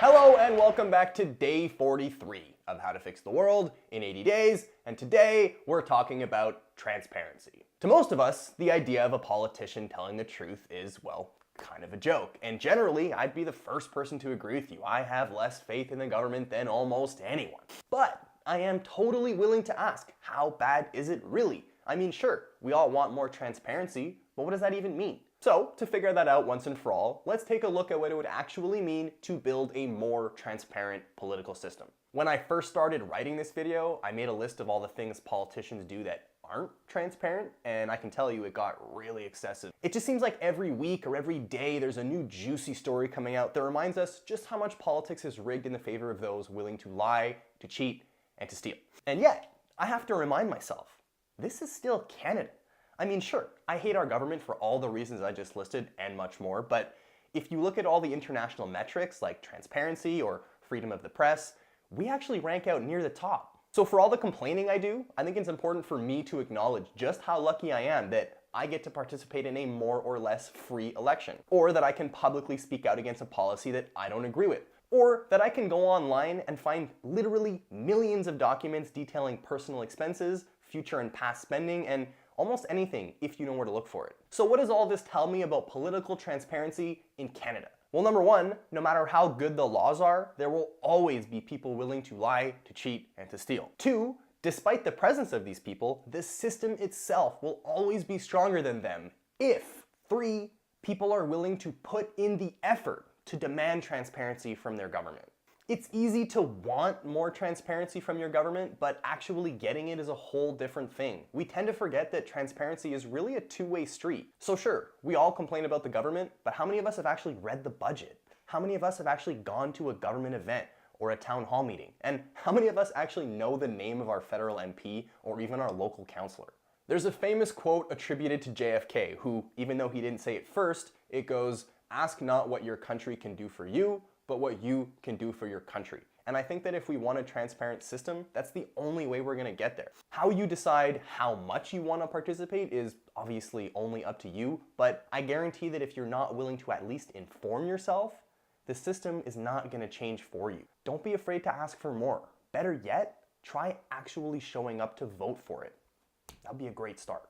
Hello and welcome back to day 43 of How to Fix the World in 80 Days, and today we're talking about transparency. To most of us, the idea of a politician telling the truth is, well, kind of a joke, and generally I'd be the first person to agree with you. I have less faith in the government than almost anyone. But I am totally willing to ask, how bad is it really? I mean, sure, we all want more transparency, but what does that even mean? So, to figure that out once and for all, let's take a look at what it would actually mean to build a more transparent political system. When I first started writing this video, I made a list of all the things politicians do that aren't transparent, and I can tell you it got really excessive. It just seems like every week or every day there's a new juicy story coming out that reminds us just how much politics is rigged in the favor of those willing to lie, to cheat, and to steal. And yet, I have to remind myself, this is still Canada. I mean, sure, I hate our government for all the reasons I just listed and much more, but if you look at all the international metrics like transparency or freedom of the press, we actually rank out near the top. So for all the complaining I do, I think it's important for me to acknowledge just how lucky I am that I get to participate in a more or less free election, or that I can publicly speak out against a policy that I don't agree with, or that I can go online and find literally millions of documents detailing personal expenses, future and past spending, and almost anything if you know where to look for it. So what does all this tell me about political transparency in Canada? Well, number one, no matter how good the laws are, there will always be people willing to lie, to cheat, and to steal. Two, despite the presence of these people, the system itself will always be stronger than them if, three, people are willing to put in the effort to demand transparency from their government. It's easy to want more transparency from your government, but actually getting it is a whole different thing. We tend to forget that transparency is really a two-way street. So sure, we all complain about the government, but how many of us have actually read the budget? How many of us have actually gone to a government event or a town hall meeting? And how many of us actually know the name of our federal MP or even our local councillor? There's a famous quote attributed to JFK, who, even though he didn't say it first, it goes, "Ask not what your country can do for you, but what you can do for your country." And I think that if we want a transparent system, that's the only way we're gonna get there. How you decide how much you wanna participate is obviously only up to you, but I guarantee that if you're not willing to at least inform yourself, the system is not gonna change for you. Don't be afraid to ask for more. Better yet, try actually showing up to vote for it. That'd be a great start.